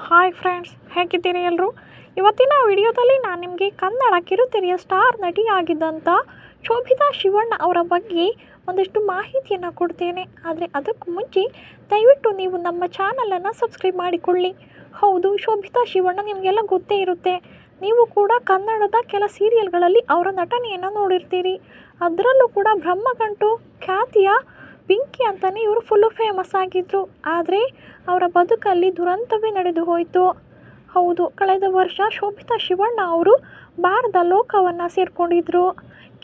Hi friends, ಹೇಗಿದ್ದೀರಿ ಎಲ್ಲರೂ? ಇವತ್ತಿನ ವಿಡಿಯೋದಲ್ಲಿ ನಾನು ನಿಮಗೆ ಕನ್ನಡ ಕಿರುತೆರೆಯ ಸ್ಟಾರ್ ನಟಿಯಾಗಿದ್ದಂಥ ಶೋಭಿತಾ ಶಿವಣ್ಣ ಅವರ ಬಗ್ಗೆ ಒಂದಷ್ಟು ಮಾಹಿತಿಯನ್ನು ಕೊಡ್ತೇನೆ. ಆದರೆ ಅದಕ್ಕೂ ಮುಂಚೆ ದಯವಿಟ್ಟು ನೀವು ನಮ್ಮ ಚಾನಲನ್ನು ಸಬ್ಸ್ಕ್ರೈಬ್ ಮಾಡಿಕೊಳ್ಳಿ. ಹೌದು, ಶೋಭಿತಾ ಶಿವಣ್ಣ ನಿಮಗೆಲ್ಲ ಗೊತ್ತೇ ಇರುತ್ತೆ. ನೀವು ಕೂಡ ಕನ್ನಡದ ಕೆಲ ಸೀರಿಯಲ್ಗಳಲ್ಲಿ ಅವರ ನಟನೆಯನ್ನು ನೋಡಿರ್ತೀರಿ. ಅದರಲ್ಲೂ ಕೂಡ ಬ್ರಹ್ಮಗಂಟು ಖ್ಯಾತಿಯ ಪಿಂಕಿ ಅಂತಲೇ ಇವರು ಫುಲ್ಲು ಫೇಮಸ್ ಆಗಿದ್ದರು. ಆದರೆ ಅವರ ಬದುಕಲ್ಲಿ ದುರಂತವೇ ನಡೆದು ಹೋಯಿತು. ಹೌದು, ಕಳೆದ ವರ್ಷ ಶೋಭಿತಾ ಶಿವಣ್ಣ ಅವರು ಭಾರತ ಲೋಕವನ್ನು ಸೇರಿಕೊಂಡಿದ್ದರು.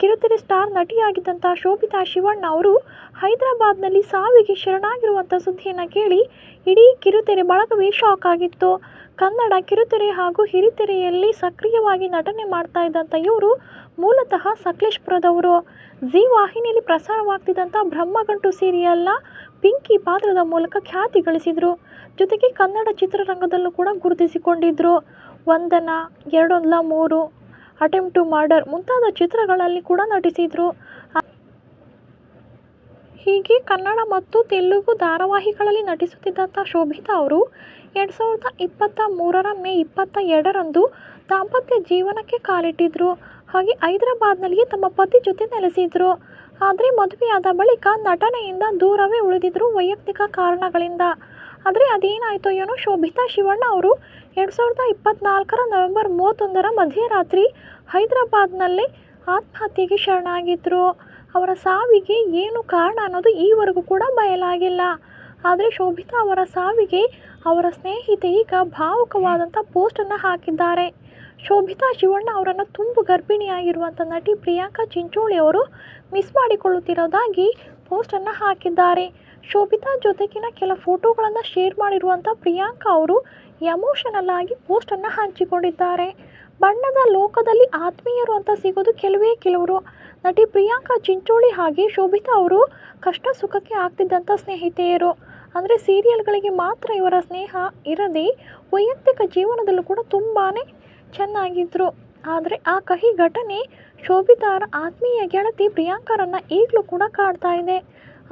ಕಿರುತೆರೆ ಸ್ಟಾರ್ ನಟಿಯಾಗಿದ್ದಂಥ ಶೋಭಿತಾ ಶಿವಣ್ಣ ಅವರು ಹೈದರಾಬಾದ್ನಲ್ಲಿ ಸಾವಿಗೆ ಶರಣಾಗಿರುವಂಥ ಸುದ್ದಿಯನ್ನು ಕೇಳಿ ಇಡೀ ಕಿರುತೆರೆ ಬಳಗವೇ ಶಾಕ್ ಆಗಿತ್ತು. ಕನ್ನಡ ಕಿರುತೆರೆ ಹಾಗೂ ಹಿರಿತೆರೆಯಲ್ಲಿ ಸಕ್ರಿಯವಾಗಿ ನಟನೆ ಮಾಡ್ತಾ ಇದ್ದಂಥ ಇವರು ಮೂಲತಃ ಸಕಲೇಶಪುರದವರು. ಜಿ ವಾಹಿನಿಯಲ್ಲಿ ಪ್ರಸಾರವಾಗ್ತಿದ್ದಂಥ ಬ್ರಹ್ಮಗಂಟು ಸೀರಿಯಲ್ನ ಪಿಂಕಿ ಪಾತ್ರದ ಮೂಲಕ ಖ್ಯಾತಿ ಗಳಿಸಿದರು. ಜೊತೆಗೆ ಕನ್ನಡ ಚಿತ್ರರಂಗದಲ್ಲೂ ಕೂಡ ಗುರುತಿಸಿಕೊಂಡಿದ್ದರು. ವಂದನಾ, 2 ಅಟೆಂಪ್ಟ್ ಟು ಮರ್ಡರ್ ಮುಂತಾದ ಚಿತ್ರಗಳಲ್ಲಿ ಕೂಡ ನಟಿಸಿದರು. ಹೀಗೆ ಕನ್ನಡ ಮತ್ತು ತೆಲುಗು ಧಾರಾವಾಹಿಗಳಲ್ಲಿ ನಟಿಸುತ್ತಿದ್ದಂಥ ಶೋಭಿತಾ ಅವರು 2023 ಮೇ 22ರಂದು ದಾಂಪತ್ಯ ಜೀವನಕ್ಕೆ ಕಾಲಿಟ್ಟಿದ್ದರು. ಹಾಗೆ ಹೈದರಾಬಾದ್ನಲ್ಲಿಯೇ ತಮ್ಮ ಪತಿ ಜೊತೆ ನೆಲೆಸಿದ್ರು. ಆದರೆ ಮದುವೆಯಾದ ಬಳಿಕ ನಟನೆಯಿಂದ ದೂರವೇ ಉಳಿದಿದ್ದರು ವೈಯಕ್ತಿಕ ಕಾರಣಗಳಿಂದ. ಆದರೆ ಅದೇನಾಯಿತೋ ಏನೋ ಶೋಭಿತಾ ಶಿವಣ್ಣ ಅವರು 2024 ನವೆಂಬರ್ 31 ಮಧ್ಯರಾತ್ರಿ ಹೈದರಾಬಾದ್ನಲ್ಲೇ ಆತ್ಮಹತ್ಯೆಗೆ ಶರಣಾಗಿದ್ದರು. ಅವರ ಸಾವಿಗೆ ಏನು ಕಾರಣ ಅನ್ನೋದು ಈವರೆಗೂ ಕೂಡ ಬಯಲಾಗಿಲ್ಲ. ಆದರೆ ಶೋಭಿತಾ ಅವರ ಸಾವಿಗೆ ಅವರ ಸ್ನೇಹಿತೆ ಈಗ ಭಾವುಕವಾದಂಥ ಪೋಸ್ಟನ್ನು ಹಾಕಿದ್ದಾರೆ. ಶೋಭಿತಾ ಶಿವಣ್ಣ ಅವರನ್ನು ತುಂಬು ಗರ್ಭಿಣಿಯಾಗಿರುವಂಥ ನಟಿ ಪ್ರಿಯಾಂಕಾ ಚಿಂಚೋಳಿ ಅವರು ಮಿಸ್ ಮಾಡಿಕೊಳ್ಳುತ್ತಿರೋದಾಗಿ ಪೋಸ್ಟನ್ನು ಹಾಕಿದ್ದಾರೆ. ಶೋಭಿತಾ ಜೊತೆಗಿನ ಕೆಲ ಫೋಟೋಗಳನ್ನು ಶೇರ್ ಮಾಡಿರುವಂಥ ಪ್ರಿಯಾಂಕಾ ಅವರು ಎಮೋಷನಲ್ ಆಗಿ ಪೋಸ್ಟನ್ನು ಹಂಚಿಕೊಂಡಿದ್ದಾರೆ. ಬಣ್ಣದ ಲೋಕದಲ್ಲಿ ಆತ್ಮೀಯರು ಅಂತ ಸಿಗೋದು ಕೆಲವರು. ನಟಿ ಪ್ರಿಯಾಂಕಾ ಚಿಂಚೋಳಿ ಹಾಗೆ ಶೋಭಿತಾ ಅವರು ಕಷ್ಟ ಸುಖಕ್ಕೆ ಆಗ್ತಿದ್ದಂಥ ಸ್ನೇಹಿತೆಯರು. ಅಂದರೆ ಸೀರಿಯಲ್ಗಳಿಗೆ ಮಾತ್ರ ಇವರ ಸ್ನೇಹ ಇರದೆ ವೈಯಕ್ತಿಕ ಜೀವನದಲ್ಲೂ ಕೂಡ ತುಂಬಾ ಚೆನ್ನಾಗಿದ್ದರು. ಆದರೆ ಆ ಕಹಿ ಘಟನೆ ಶೋಭಿತಾರ ಆತ್ಮೀಯ ಗೆಳತಿ ಪ್ರಿಯಾಂಕಾರನ್ನು ಈಗಲೂ ಕೂಡ ಕಾಡ್ತಾ ಇದೆ.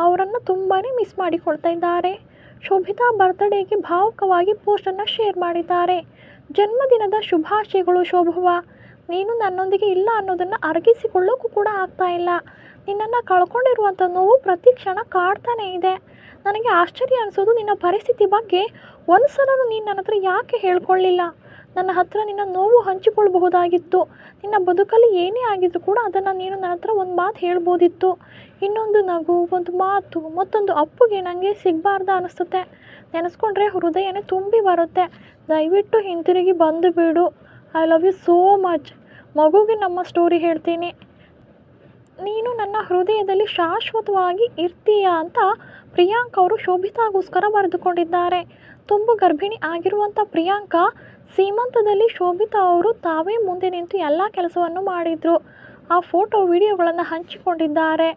ಅವರನ್ನು ತುಂಬಾ ಮಿಸ್ ಮಾಡಿಕೊಳ್ತಾ ಇದ್ದಾರೆ. ಶೋಭಿತಾ ಬರ್ತ್ಡೇಗೆ ಭಾವುಕವಾಗಿ ಪೋಸ್ಟನ್ನು ಶೇರ್ ಮಾಡಿದ್ದಾರೆ. ಜನ್ಮದಿನದ ಶುಭಾಶಯಗಳು ಶೋಭವ್ವ, ನೀನು ನನ್ನೊಂದಿಗೆ ಇಲ್ಲ ಅನ್ನೋದನ್ನು ಅರಗಿಸಿಕೊಳ್ಳೋಕ್ಕೂ ಕೂಡ ಆಗ್ತಾ ಇಲ್ಲ. ನಿನ್ನನ್ನು ಕಳ್ಕೊಂಡಿರುವಂಥ ನೋವು ಪ್ರತಿ ಕ್ಷಣ ಕಾಡ್ತಾನೇ ಇದೆ. ನನಗೆ ಆಶ್ಚರ್ಯ ಅನಿಸೋದು ನಿನ್ನ ಪರಿಸ್ಥಿತಿ ಬಗ್ಗೆ ಒಂದು ಸಲನೂ ನೀನು ನನ್ನ ಹತ್ರ ಯಾಕೆ ಹೇಳ್ಕೊಳ್ಳಿಲ್ಲ? ನನ್ನ ಹತ್ರ ನಿನ್ನ ನೋವು ಹಂಚಿಕೊಳ್ಬಹುದಾಗಿತ್ತು. ನಿನ್ನ ಬದುಕಲ್ಲಿ ಏನೇ ಆಗಿದ್ರು ಕೂಡ ಅದನ್ನು ನೀನು ನನ್ನ ಹತ್ರ ಒಂದು ಮಾತು ಹೇಳ್ಬೋದಿತ್ತು. ಇನ್ನೊಂದು ನಗು, ಒಂದು ಮಾತು, ಮತ್ತೊಂದು ಅಪ್ಪುಗೆ ನನಗೆ ಸಿಗಬಾರ್ದ ಅನಿಸುತ್ತೆ. ನೆನೆಸ್ಕೊಂಡ್ರೆ ಹೃದಯನೇ ತುಂಬಿ ಬರುತ್ತೆ. ದಯವಿಟ್ಟು ಹಿಂತಿರುಗಿ ಬಂದು ಬಿಡು. I love you so much. ಮಗುಗೆ ನಮ್ಮ ಸ್ಟೋರಿ ಹೇಳ್ತೀನಿ. ನೀನು ನನ್ನ ಹೃದಯದಲ್ಲಿ ಶಾಶ್ವತವಾಗಿ ಇರ್ತೀಯ ಅಂತ ಪ್ರಿಯಾಂಕಾ ಅವರು ಶೋಭಿತಾಗೋಸ್ಕರ ಬರೆದುಕೊಂಡಿದ್ದಾರೆ. ತುಂಬು ಗರ್ಭಿಣಿ ಆಗಿರುವಂಥ ಪ್ರಿಯಾಂಕಾ ಸೀಮಂತದಲ್ಲಿ ಶೋಭಿತಾ ಅವರು ತಾವೇ ಮುಂದೆ ನಿಂತು ಎಲ್ಲ ಕೆಲಸವನ್ನು ಮಾಡಿದರು. ಆ ಫೋಟೋ ವಿಡಿಯೋಗಳನ್ನು ಹಂಚಿಕೊಂಡಿದ್ದಾರೆ.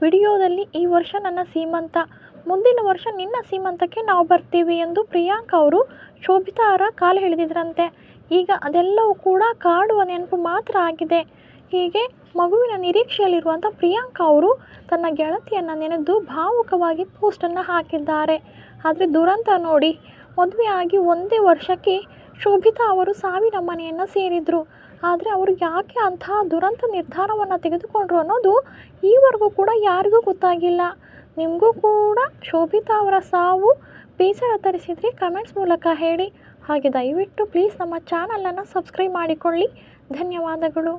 ವಿಡಿಯೋದಲ್ಲಿ ಈ ವರ್ಷ ನನ್ನ ಸೀಮಂತ, ಮುಂದಿನ ವರ್ಷ ನಿನ್ನ ಸೀಮಂತಕ್ಕೆ ನಾವು ಬರ್ತೀವಿ ಎಂದು ಪ್ರಿಯಾಂಕಾ ಅವರು ಶೋಭಿತಾರ ಕಾಲು ಹಿಡಿದಿದ್ರಂತೆ. ಈಗ ಅದೆಲ್ಲವೂ ಕೂಡ ಕಾಡುವ ನೆನಪು ಮಾತ್ರ ಆಗಿದೆ. ಹೀಗೆ ಮಗುವಿನ ನಿರೀಕ್ಷೆಯಲ್ಲಿರುವಂಥ ಪ್ರಿಯಾಂಕಾ ಅವರು ತನ್ನ ಗೆಳತಿಯನ್ನು ನೆನೆದು ಭಾವುಕವಾಗಿ ಪೋಸ್ಟನ್ನು ಹಾಕಿದ್ದಾರೆ. ಆದರೆ ದುರಂತ ನೋಡಿ, ಮದುವೆಯಾಗಿ 1 ವರ್ಷಕ್ಕೆ ಶೋಭಿತಾ ಅವರು ಸಾವಿನ ಮನೆಯನ್ನು ಸೇರಿದರು. ಆದರೆ ಅವರು ಯಾಕೆ ಅಂತಹ ದುರಂತ ನಿರ್ಧಾರವನ್ನು ತೆಗೆದುಕೊಂಡ್ರು ಅನ್ನೋದು ಈವರೆಗೂ ಕೂಡ ಯಾರಿಗೂ ಗೊತ್ತಾಗಿಲ್ಲ. ನಿಮಗೂ ಕೂಡ ಶೋಭಿತಾ ಅವರ ಸಾವು ಬೇಸರ ತರಿಸಿದರೆ ಕಮೆಂಟ್ಸ್ ಮೂಲಕ ಹೇಳಿ. ಹಾಗೆ ದಯವಿಟ್ಟು ಪ್ಲೀಸ್ ನಮ್ಮ ಚಾನಲನ್ನು ಸಬ್ಸ್ಕ್ರೈಬ್ ಮಾಡಿಕೊಳ್ಳಿ. ಧನ್ಯವಾದಗಳು.